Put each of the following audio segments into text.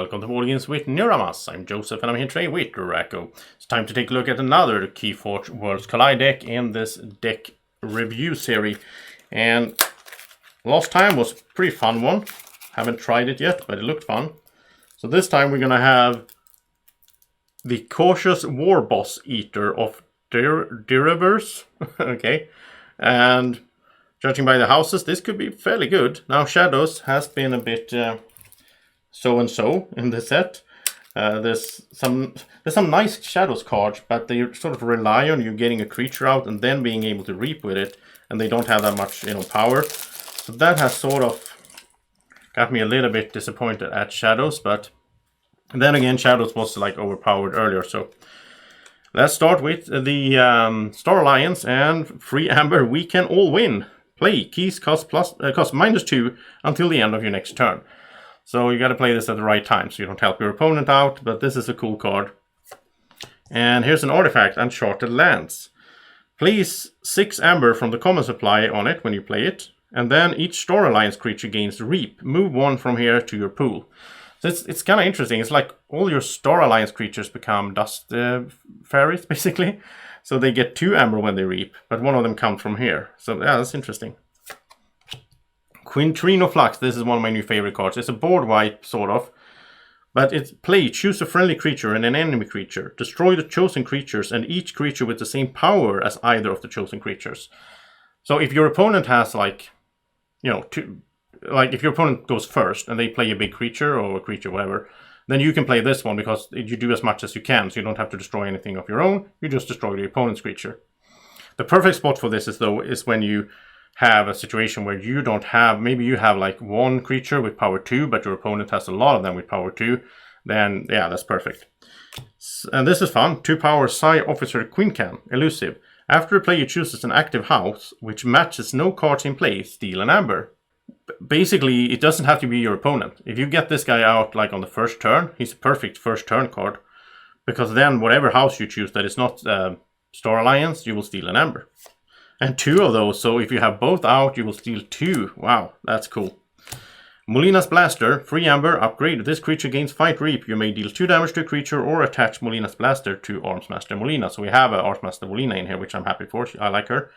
welcome to Board Games with Niramas. I'm Joseph and I'm here today with Racco. It's time to take a look at another Keyforge Worlds Collide deck in this deck review series. And last time was a pretty fun one. Haven't tried it yet, but it looked fun. So this time we're going to have the Cautious War Boss Eater of Niramas. Okay. And judging by the houses, this could be fairly good. Now Shadows has been a bit so-and-so in the set. There's some nice Shadows cards, but they sort of rely on you getting a creature out and then being able to reap with it, and they don't have that much, power. So that has sort of got me a little bit disappointed at Shadows, but then again, Shadows was like overpowered earlier. So let's start with the Star Alliance and free Amber. We can all win. Play keys cost -2 until the end of your next turn. So you got to play this at the right time so you don't help your opponent out, but this is a cool card. And here's an artifact, Uncharted Lands. Place 6 Amber from the common supply on it when you play it, and then each Star Alliance creature gains Reap. Move 1 from here to your pool. So it's kind of interesting. It's like all your Star Alliance creatures become dust fairies, basically. So they get 2 Amber when they Reap, but one of them comes from here. So yeah, that's interesting. Quintrino Flux, this is one of my new favorite cards. It's a board wipe, sort of. But it's play, choose a friendly creature and an enemy creature. Destroy the chosen creatures and each creature with the same power as either of the chosen creatures. So if your opponent has if your opponent goes first and they play a big creature or a creature, whatever, then you can play this one because you do as much as you can. So you don't have to destroy anything of your own. You just destroy the opponent's creature. The perfect spot for this is when you have a situation where you don't have, maybe you have like one creature with power 2, but your opponent has a lot of them with power 2, then yeah, that's perfect. And this is fun. 2 power Psi Officer Quincan, elusive. After the player chooses an active house, which matches no cards in play, steal an Amber. Basically, it doesn't have to be your opponent. If you get this guy out like on the first turn, he's a perfect first turn card, because then whatever house you choose that is not Star Alliance, you will steal an Amber. And 2 of those, so if you have both out, you will steal 2. Wow, that's cool. Melina'S Blaster, free Amber, upgrade. This creature gains Fight Reap. You may deal 2 damage to a creature or attach Melina'S Blaster to Armsmaster Melina. So we have a Armsmaster Melina in here, which I'm happy for. I like her.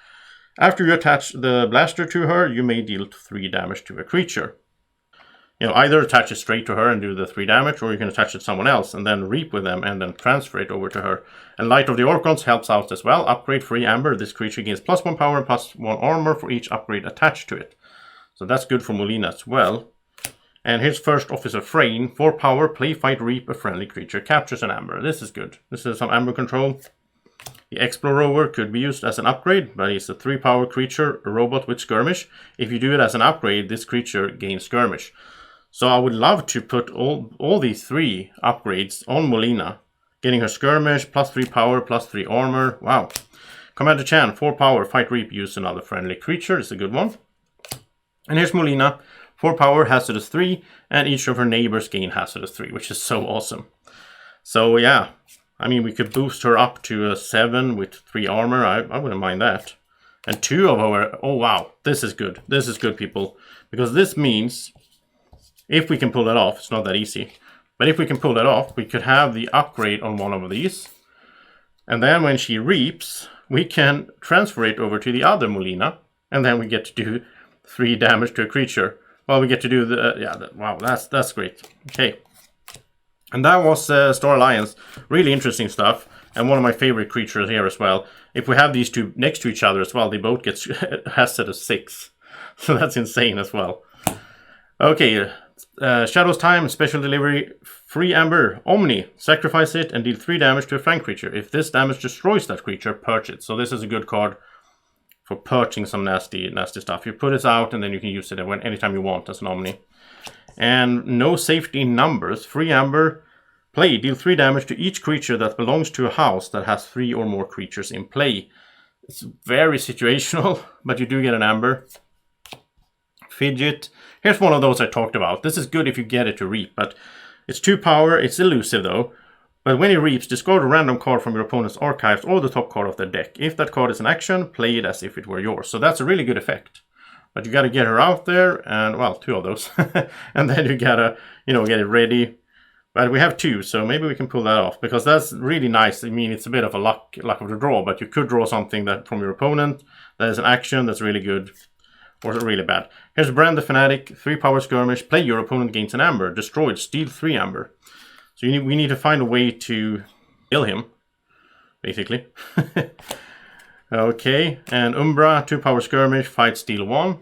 After you attach the blaster to her, you may deal 3 damage to a creature. Either attach it straight to her and do the 3 damage, or you can attach it to someone else and then reap with them and then transfer it over to her. And Light of the Orcons helps out as well. Upgrade free Amber. This creature gains +1 power and +1 armor for each upgrade attached to it. So that's good for Melina as well. And here's First Officer Frayne. 4 power, play, fight, reap. A friendly creature captures an Amber. This is good. This is some Amber control. The Explorer could be used as an upgrade, but it's a 3 power creature, a robot with skirmish. If you do it as an upgrade, this creature gains skirmish. So I would love to put all these 3 upgrades on Melina. Getting her skirmish, +3 power, +3 armor. Wow. Commander Chan, 4 power, fight, reap, use another friendly creature. It's a good one. And here's Melina, 4 power, hazardous 3, and each of her neighbors gain hazardous 3, which is so awesome. So yeah, I mean, we could boost her up to a 7 with 3 armor. I wouldn't mind that. And 2 of our, oh wow, this is good. This is good, people. Because this means, if we can pull it off, it's not that easy, but if we can pull it off, we could have the upgrade on one of these. And then when she reaps, we can transfer it over to the other Melina, and then we get to do 3 damage to a creature. Well, we get to do wow, that's great. Okay. And that was Star Alliance. Really interesting stuff. And one of my favorite creatures here as well. If we have these 2 next to each other as well, they both get hazardous 6. So that's insane as well. Okay, Shadows time, special delivery, free Amber, Omni. Sacrifice it and deal 3 damage to a flank creature. If this damage destroys that creature, purge it. So this is a good card for purging some nasty stuff. You put this out and then you can use it anytime you want as an Omni. And no safety numbers, free Amber, play, deal 3 damage to each creature that belongs to a house that has 3 or more creatures in play. It's very situational, but you do get an Amber. Fidget. Here's one of those I talked about. This is good if you get it to reap, but it's 2 power, it's elusive though. But when it reaps, discard a random card from your opponent's archives or the top card of their deck. If that card is an action, play it as if it were yours. So that's a really good effect. But you got to get her out there, and well, 2 of those. And then you got to, get it ready. But we have 2, so maybe we can pull that off, because that's really nice. I mean, it's a bit of a luck of the draw, but you could draw something that from your opponent that is an action that's really good or really bad. Here's Brand the Fanatic, 3 power skirmish. Play, your opponent gains an amber. Destroyed, steal 3 amber. So we need to find a way to kill him, basically. Okay, and Umbra, 2 power skirmish, fight, steal 1.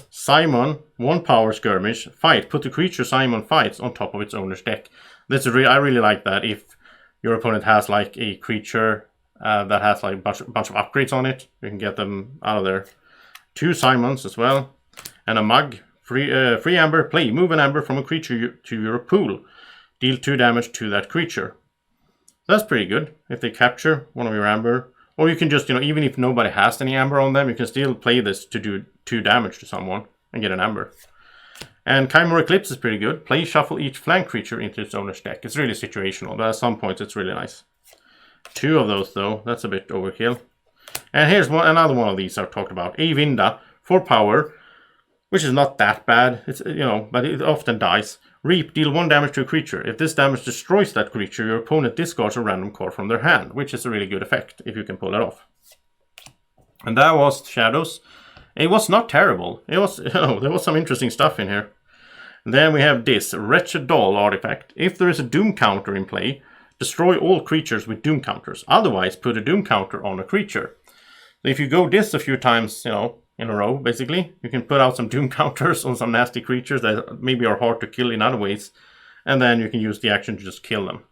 Simon, 1 power skirmish, fight, put the creature Simon fights on top of its owner's deck. I really like that. If your opponent has like a creature that has like a bunch of upgrades on it, you can get them out of there. 2 Simons as well, and a mug. Free amber, play, move an amber from a creature to your pool. Deal 2 damage to that creature. That's pretty good if they capture one of your amber. Or you can just, even if nobody has any amber on them, you can still play this to do 2 damage to someone and get an amber. And Chimera Eclipse is pretty good. Play, shuffle each flank creature into its owner's deck. It's really situational, but at some points it's really nice. 2 of those though, that's a bit overkill. And here's another one of these I've talked about. Avinda, 4 power, which is not that bad. It's but it often dies. Reap, deal 1 damage to a creature. If this damage destroys that creature, your opponent discards a random card from their hand, which is a really good effect if you can pull it off. And that was Shadows. It was not terrible. It was, there was some interesting stuff in here. And then we have this Wretched Doll artifact. If there is a Doom counter in play, destroy all creatures with Doom counters. Otherwise, put a Doom counter on a creature. So if you go this a few times, in a row, basically, you can put out some Doom counters on some nasty creatures that maybe are hard to kill in other ways, and then you can use the action to just kill them.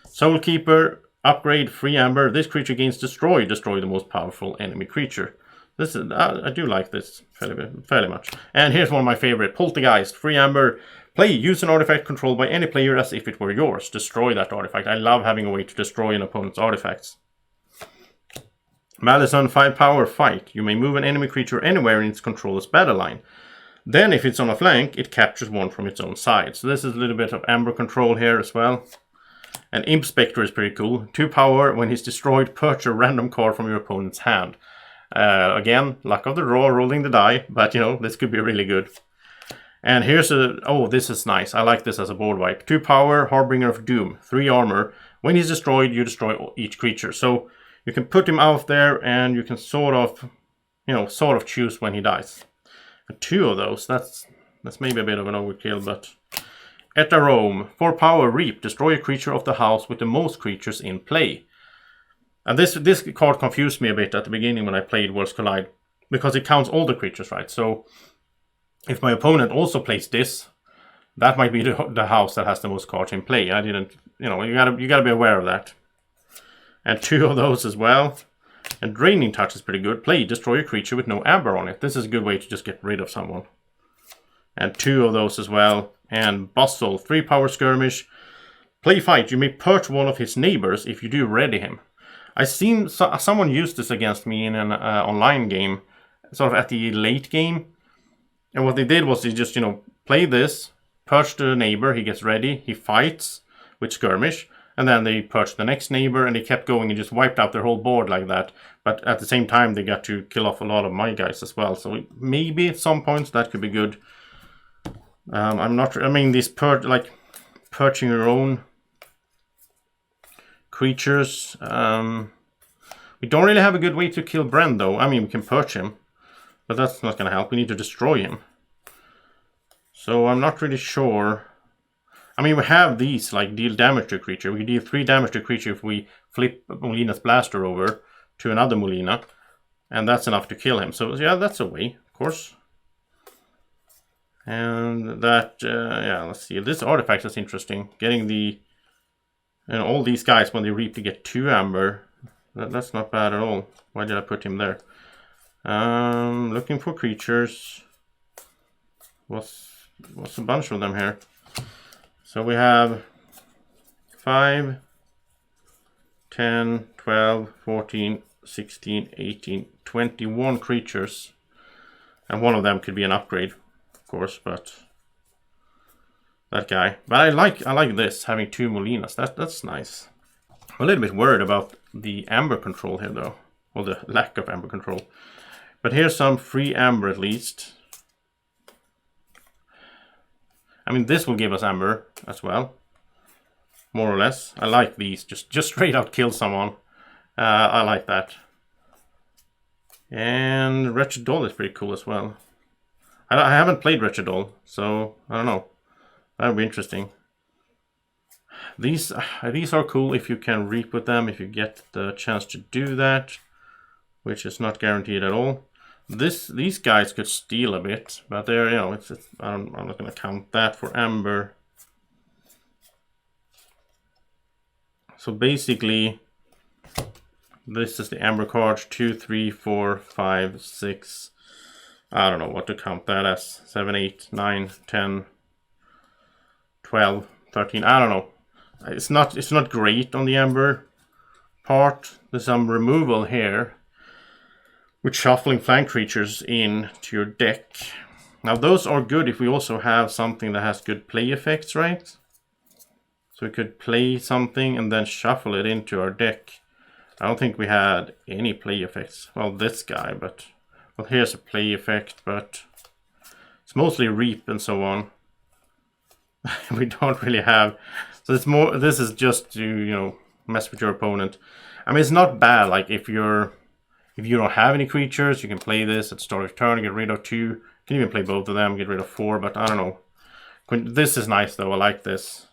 Soulkeeper, upgrade, free amber. This creature gains destroy the most powerful enemy creature. This is I do like this fairly much. And here's one of my favorite, Poltergeist, free amber. Play, use an artifact controlled by any player as if it were yours. Destroy that artifact. I love having a way to destroy an opponent's artifacts. Malison, 5 power, fight. You may move an enemy creature anywhere in its controller's battle line. Then, if it's on a flank, it captures one from its own side. So this is a little bit of amber control here as well. And Imp Spectre is pretty cool. 2 power, when he's destroyed, perch a random card from your opponent's hand. Again, luck of the draw, rolling the die, but this could be really good. And here's this is nice. I like this as a board wipe. 2 power, Harbinger of Doom, 3 armor. When he's destroyed, you destroy each creature. So you can put him out there, and you can sort of choose when he dies. And 2 of those, that's maybe a bit of an overkill, but Etarome, 4 power, Reap, destroy a creature of the house with the most creatures in play. And this card confused me a bit at the beginning when I played Worlds Collide, because it counts all the creatures, right? So if my opponent also plays this, that might be the house that has the most cards in play. I didn't, you gotta be aware of that. And 2 of those as well. And Draining Touch is pretty good. Play, destroy a creature with no amber on it. This is a good way to just get rid of someone. And 2 of those as well. And Bustle, 3 power skirmish. Play, fight. You may perch one of his neighbors if you do ready him. I seen someone use this against me in an online game, sort of at the late game. And what they did was they just, play this, perch the neighbor, he gets ready, he fights with skirmish. And then they perched the next neighbor, and they kept going and just wiped out their whole board like that. But at the same time, they got to kill off a lot of my guys as well. So maybe at some points that could be good. I'm not sure. I mean, these perching your own creatures. We don't really have a good way to kill Bren, though. I mean, we can perch him, but that's not going to help. We need to destroy him. So I'm not really sure. I mean, we have these, like, deal damage to a creature. We can deal 3 damage to a creature if we flip Melina's Blaster over to another Melina. And that's enough to kill him. So, yeah, that's a way, of course. And that, let's see. This artifact is interesting. Getting the, all these guys, when they reap, to get 2 amber. That's not bad at all. Why did I put him there? Looking for creatures. What's a bunch of them here? So we have 5, 10, 12, 14, 16, 18, 21 creatures. And one of them could be an upgrade, of course, but that guy. But I like this, having 2 Molinas. That's nice. I'm a little bit worried about the amber control here, though. Or the lack of amber control. But here's some free amber at least. I mean, this will give us amber as well, more or less. I like these, just straight out kill someone. I like that. And Wretched Doll is pretty cool as well. I haven't played Wretched Doll, so I don't know. That would be interesting. These are cool if you can reap with them, if you get the chance to do that, which is not guaranteed at all. These guys could steal a bit, but they're, you know, I'm not going to count that for amber. So basically, this is the amber cards, 2, 3, 4, 5, 6. I don't know what to count that as. 7, 8, 9, 10, 12, 13. I don't know. It's not great on the amber part. There's some removal here with shuffling flank creatures into your deck. Now those are good if we also have something that has good play effects, right? So we could play something and then shuffle it into our deck. I don't think we had any play effects. Well, this guy, but well, here's a play effect, but it's mostly reap and so on. We don't really have. So it's more. This is just to, you know, mess with your opponent. I mean, it's not bad. Like if you don't have any creatures, you can play this at start of turn, get rid of 2. You can even play both of them, get rid of 4. But I don't know. This is nice though. I like this.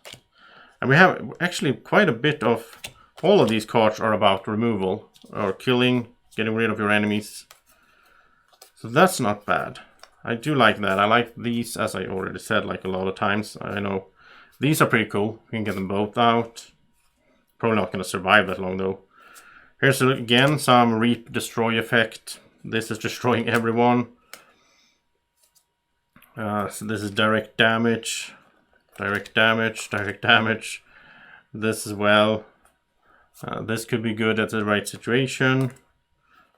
And we have actually quite a bit of. All of these cards are about removal or killing, getting rid of your enemies. So that's not bad. I do like that. I like these, as I already said, like a lot of times. I know these are pretty cool. We can get them both out. Probably not going to survive that long though. Here's again some reap destroy effect. This is destroying everyone. So this is direct damage. Direct damage. Direct damage. This as well. This could be good at the right situation.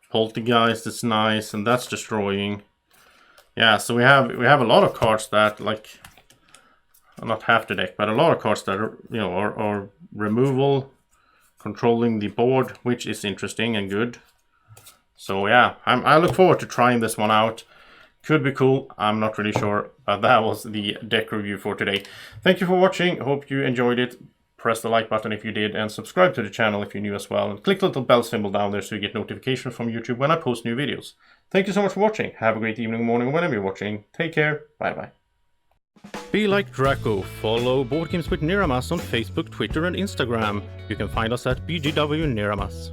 Poltergeist is nice, and that's destroying. Yeah, so we have a lot of cards that, like, not half the deck, but a lot of cards that are, you know, are removal, controlling the board, which is interesting and good. So yeah, I look forward to trying this one out. Could be cool. I'm not really sure, but that was the deck review for today. Thank you for watching. Hope you enjoyed it. Press the like button if you did, and subscribe to the channel if you're new as well. And click the little bell symbol down there so you get notifications from YouTube when I post new videos. Thank you so much for watching. Have a great evening, morning, whenever you're watching. Take care. Bye-bye. Be like Draco. Follow Board Games with Niramas on Facebook, Twitter, and Instagram. You can find us at BGW Niramas.